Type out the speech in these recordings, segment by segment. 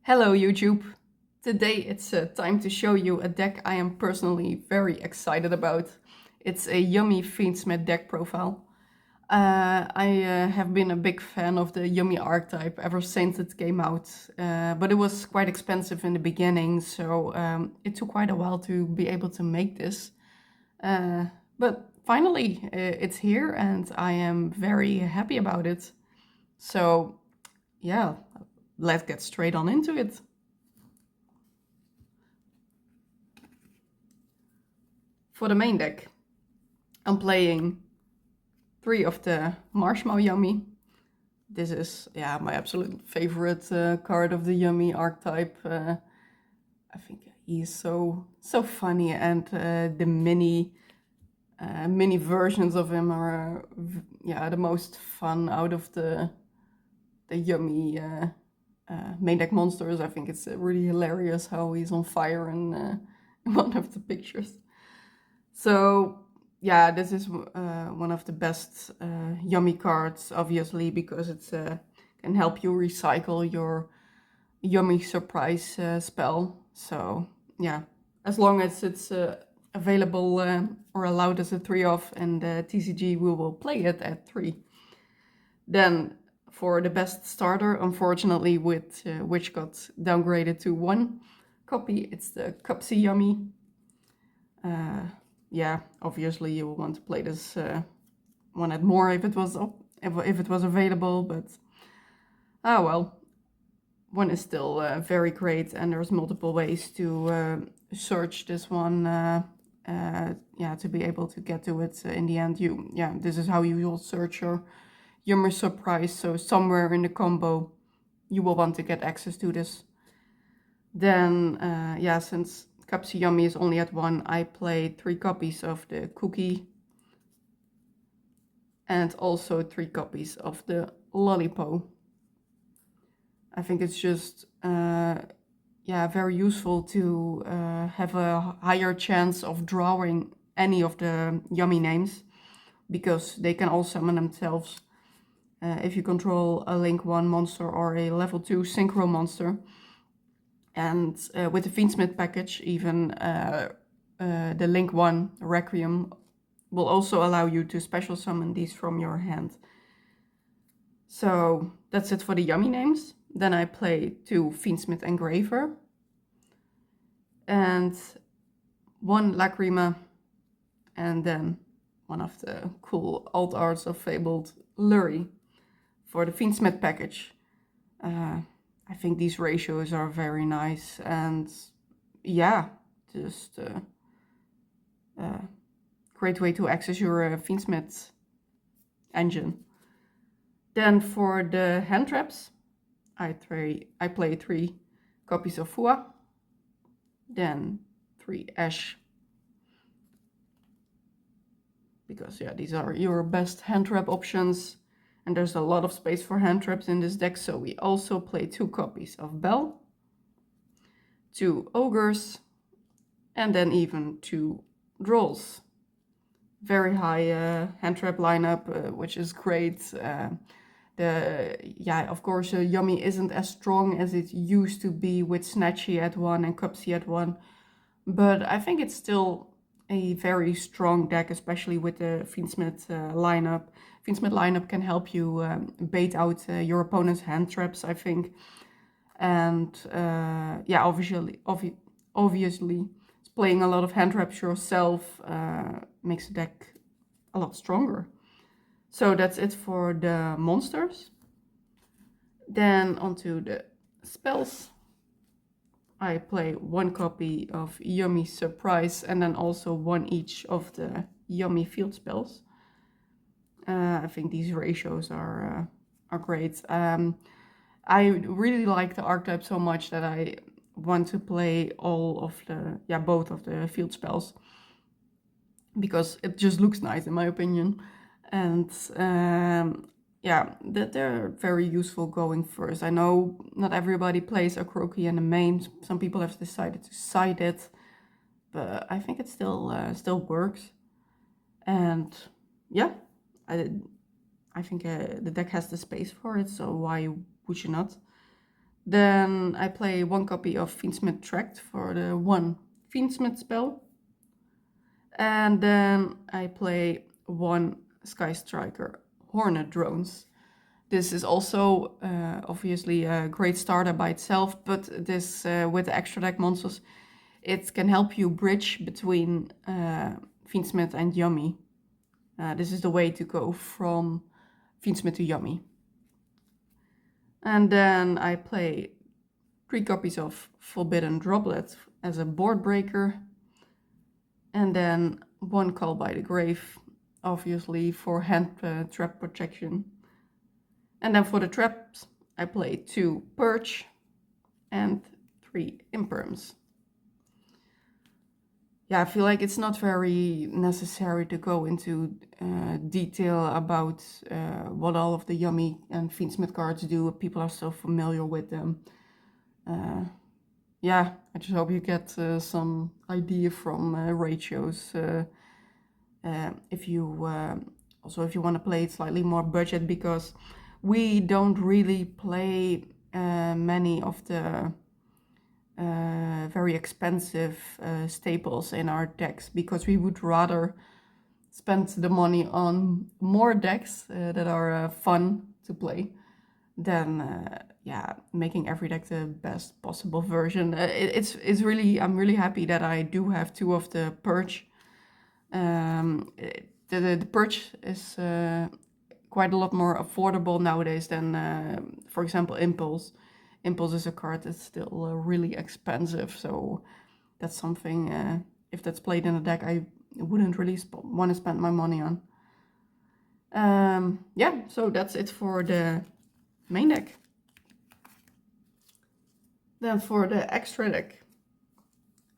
Hello YouTube! Today it's time to show you a deck I am personally very excited about. It's a Yummy Fiendsmith deck profile. I have been a big fan of the Yummy archetype ever since it came out, but it was quite expensive in the beginning, so it took quite a while to be able to make this. But finally it's here and I am very happy about it. So yeah, let's get straight on into it. For the main deck, I'm playing 3 of the Marshmallow Yummy. This is, yeah, my absolute favorite card of the Yummy archetype. I think he's so funny, and the mini versions of him are, yeah, the most fun out of the Yummy main deck monsters. I think it's really hilarious how he's on fire in one of the pictures. So yeah, this is one of the best Yummy cards, obviously, because it can help you recycle your Yummy surprise spell. So yeah, as long as it's available or allowed as a 3-off and TCG, we will play it at 3. Then for the best starter, unfortunately, which got downgraded to 1 copy, it's the Cupsy Yummy. Yeah, obviously you will want to play this one at more if it was available, but well, 1 is still very great, and there's multiple ways to search this one. Yeah, to be able to get to it in the end. This is how you will search your Yummy surprise. So somewhere in the combo, you will want to get access to this. Then, yeah, since Cupsy Yummy is only at 1, I play 3 copies of the Cookie and also 3 copies of the Lollipop. I think it's just, yeah, very useful to have a higher chance of drawing any of the Yummy names, because they can all summon themselves if you control a Link 1 monster or a level 2 Synchro monster. And with the Fiendsmith package, even the Link 1 Requiem will also allow you to special summon these from your hand. So that's it for the Yummy names. Then I play 2 Fiendsmith Engraver and 1 Lacrima, and then one of the cool alt arts of Fabled Lurie for the Fiendsmith package. I think these ratios are very nice, and yeah, just great way to access your Fiendsmith engine. Then for the hand traps, I play 3 copies of Fua, then 3 Ash, because yeah, these are your best hand trap options, and there's a lot of space for hand traps in this deck. So we also play 2 copies of Bell, 2 Ogres, and then even 2 Drolls. Very high hand trap lineup, which is great. Of course, Yummy isn't as strong as it used to be with Snatchy at 1 and Cupsy at 1, but I think it's still a very strong deck, especially with the Fiendsmith lineup. Fiendsmith lineup can help you bait out your opponent's hand traps, I think. And yeah, obviously, playing a lot of hand traps yourself makes the deck a lot stronger. So that's it for the monsters. Then onto the spells. I play 1 copy of Yummy Surprise and then also 1 each of the Yummy field spells. I think these ratios are great. I really like the archetype so much that I want to play both of the field spells, because it just looks nice in my opinion. And yeah, they're very useful going first. I know not everybody plays a Croaky in the main. Some people have decided to side it, but I think it still works. And yeah, I think the deck has the space for it, so why would you not? Then I play 1 copy of Fiendsmith Tract for the 1 Fiendsmith spell. And then I play 1 Sky Striker Hornet Drones. This is also obviously a great starter by itself, but this with the extra deck monsters, it can help you bridge between Fiendsmith and Yummy. This is the way to go from Fiendsmith to Yummy. And then I play 3 copies of Forbidden Droplet as a board breaker. And then 1 Call by the Grave, obviously for hand trap protection. And then for the traps, I play 2 Purge and 3 Imperms. Yeah, I feel like it's not very necessary to go into detail about what all of the Yummy and Fiendsmith cards do. People are so familiar with them. Yeah, I just hope you get some idea from ratios. If you also if you want to play it slightly more budget, because we don't really play many of the very expensive staples in our decks, because we would rather spend the money on more decks that are fun to play than yeah, making every deck the best possible version. It's really, I'm really happy that I do have 2 of the Purge. The Purge is quite a lot more affordable nowadays than, for example, Impulse. Impulse is a card that's still really expensive, so that's something, if that's played in a deck, I wouldn't really want to spend my money on. Yeah, so that's it for the main deck. Then for the extra deck,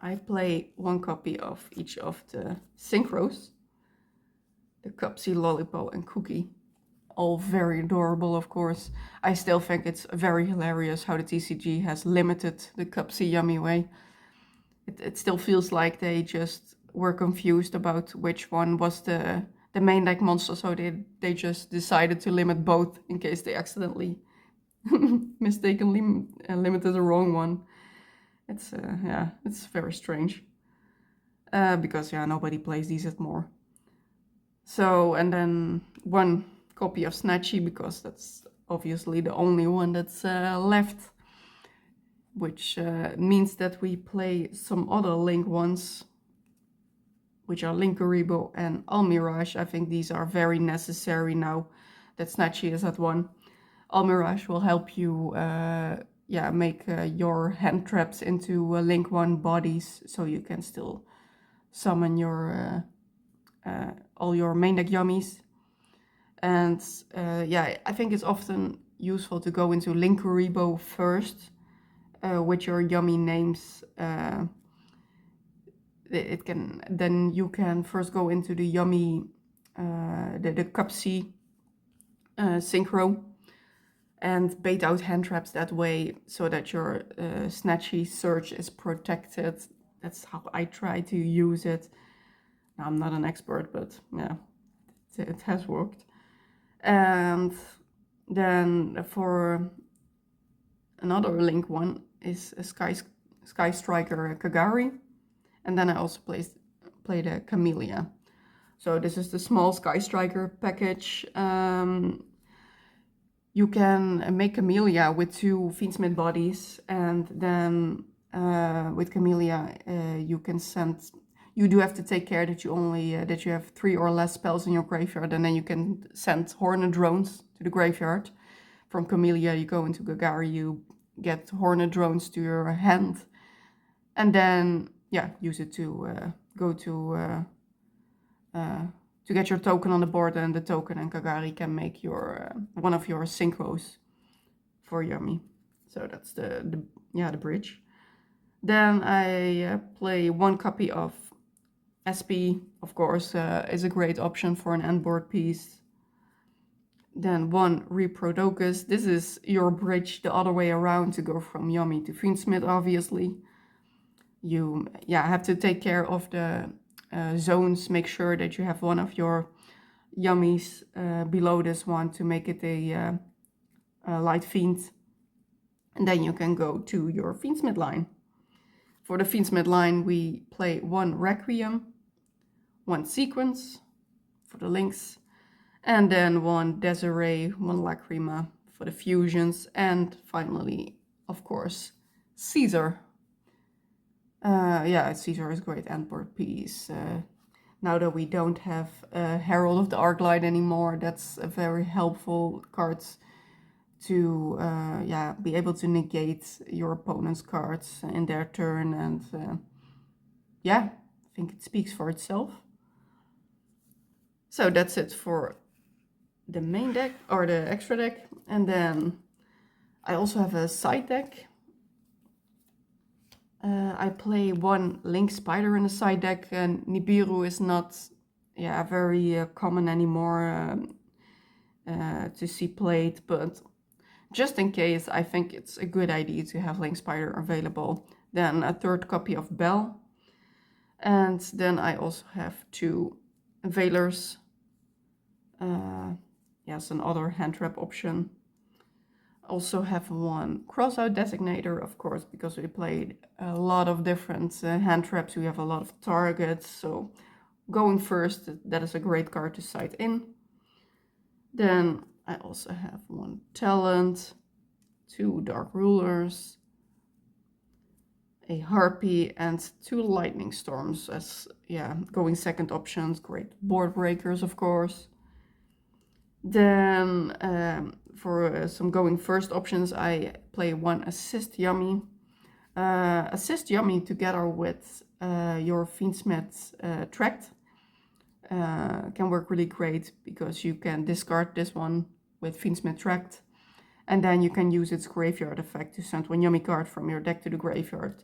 I play 1 copy of each of the Synchros, the Cupsy, Lollipop and Cookie. All very adorable, of course. I still think it's very hilarious how the TCG has limited the Cupsy Yummy way. It still feels like they just were confused about which one was the main deck monster, so they just decided to limit both in case they accidentally mistakenly limited the wrong one. It's yeah, it's very strange. Because yeah, nobody plays these at more. So, and then 1 copy of Snatchy, because that's obviously the only one that's left, which means that we play some other Link ones, which are Linkuriboh and Almirage. I think these are very necessary now that Snatchy is at 1. Almirage will help you yeah, make your hand traps into Link 1 bodies, so you can still summon your all your main deck Yummies. And yeah, I think it's often useful to go into Linkuriboh first with your Yummy names. Then you can first go into the Yummy, the Cupsy Synchro, and bait out hand traps that way, so that your Snatchy search is protected. That's how I try to use it. Now, I'm not an expert, but yeah, it has worked. And then for another Link one is a Sky Striker Kagari. And then I also played a Camellia. So this is the small Sky Striker package. You can make Camellia with 2 Fiendsmith bodies, and then with Camellia you can send. You do have to take care that you only that you have 3 or less spells in your graveyard, and then you can send Hornet Drones to the graveyard. From Camellia, you go into Gagari, you get Hornet Drones to your hand, and then yeah, use it to go to get your token on the board, and the token and Kagari can make your one of your synchros for Yummy. So that's the bridge. Then I play 1 copy of SP, of course, is a great option for an end board piece. Then 1 Reprodocus. This is your bridge the other way around to go from Yummy to Fiendsmith, obviously. You have to take care of the zones. Make sure that you have one of your Yummies below this one to make it a light fiend. And then you can go to your Fiendsmith line. For the Fiendsmith line, we play 1 Requiem, 1 Sequence for the links, and then 1 Desiree, 1 Lacrima for the fusions, and finally, of course, Caesar. Yeah, Caesar is great endboard piece. Now that we don't have Herald of the Arclight anymore, that's a very helpful card to be able to negate your opponent's cards in their turn, and I think it speaks for itself. So that's it for the main deck, or the extra deck. And then I also have a side deck. I play 1 Link Spider in the side deck, and Nibiru is not very common anymore to see played, but just in case, I think it's a good idea to have Link Spider available. Then a 3rd copy of Bell. And then I also have 2 Veilers. Yes, another hand trap option. Also have 1 Crossout Designator, of course, because we played a lot of different hand traps. We have a lot of targets, so going first, that is a great card to side in. Then I also have 1 Talent, 2 Dark Rulers, a Harpy, and 2 Lightning Storms as going second options. Great board breakers, of course. Then for some going first options, I play 1 Assist Yummy. Assist Yummy together with your Fiendsmith Tract can work really great, because you can discard this one with Fiendsmith Tract, and then you can use its graveyard effect to send 1 Yummy card from your deck to the graveyard.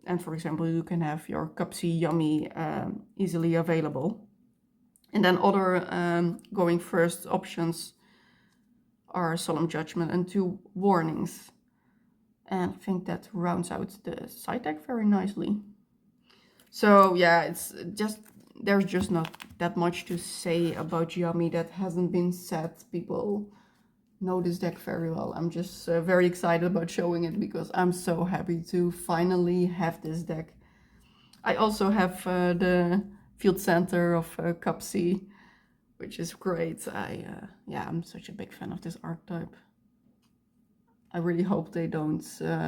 And for example, you can have your Cupsy Yummy easily available. And then other going first options are Solemn Judgment and 2 Warnings. And I think that rounds out the side deck very nicely. So yeah, it's just, there's just not that much to say about Yummy that hasn't been said. People know this deck very well. I'm just very excited about showing it, because I'm so happy to finally have this deck. I also have the Field Center of Cupsy, which is great. I'm such a big fan of this archetype. I really hope they don't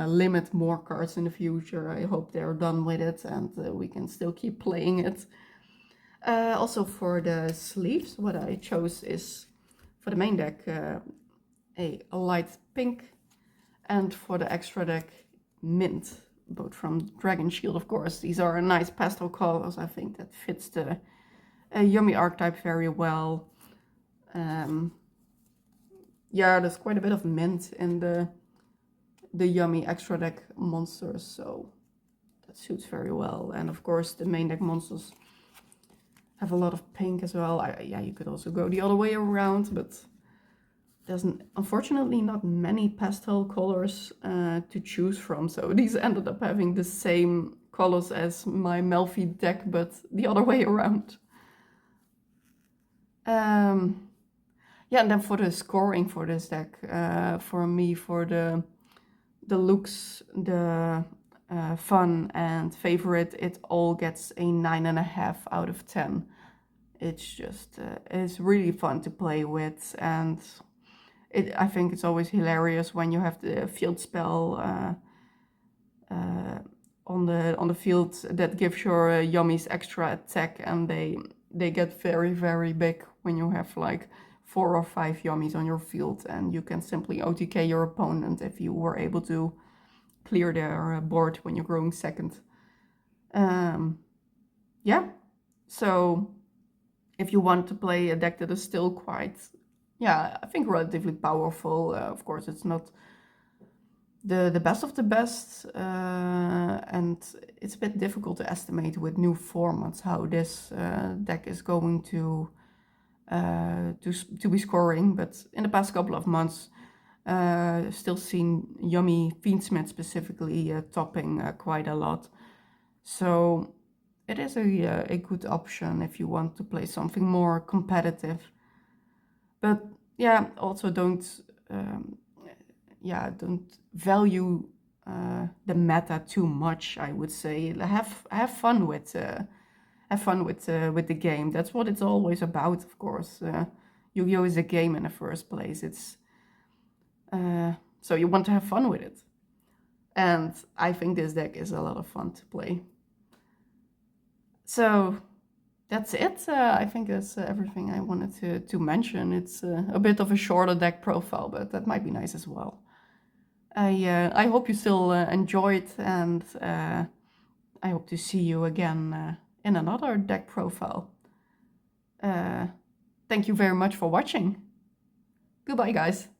limit more cards in the future. I hope they're done with it, and we can still keep playing it. Also for the sleeves, what I chose is, for the main deck, a light pink, and for the extra deck, mint, both from Dragon Shield, of course. These are nice pastel colors. I think that fits the Yummy archetype very well. There's quite a bit of mint in the Yummy extra deck monsters, so that suits very well. And of course, the main deck monsters have a lot of pink as well. You could also go the other way around, but there's unfortunately not many pastel colors to choose from, so these ended up having the same colors as my Melfi deck, but the other way around. And then for the scoring for this deck, for me, for the looks, the fun and favorite, it all gets a 9.5 out of 10. It's just, it's really fun to play with, and I think it's always hilarious when you have the field spell on the field that gives your Yummies extra attack, and they get very, very big when you have like 4 or 5 Yummies on your field, and you can simply OTK your opponent if you were able to clear their board when you're growing second. So if you want to play a deck that is still quite, I think relatively powerful, of course it's not the best of the best, and it's a bit difficult to estimate with new formats how this deck is going to be scoring, but in the past couple of months, still seen Yummy Fiendsmith specifically topping quite a lot. So it is a good option if you want to play something more competitive. But also don't don't value the meta too much. I would say have fun with with the game. That's what it's always about, of course. Yu-Gi-Oh is a game in the first place. It's so you want to have fun with it, and I think this deck is a lot of fun to play. So that's it. I think that's everything I wanted to mention. It's a bit of a shorter deck profile, but that might be nice as well. I hope you still enjoy it, and I hope to see you again in another deck profile. Thank you very much for watching. Goodbye, guys.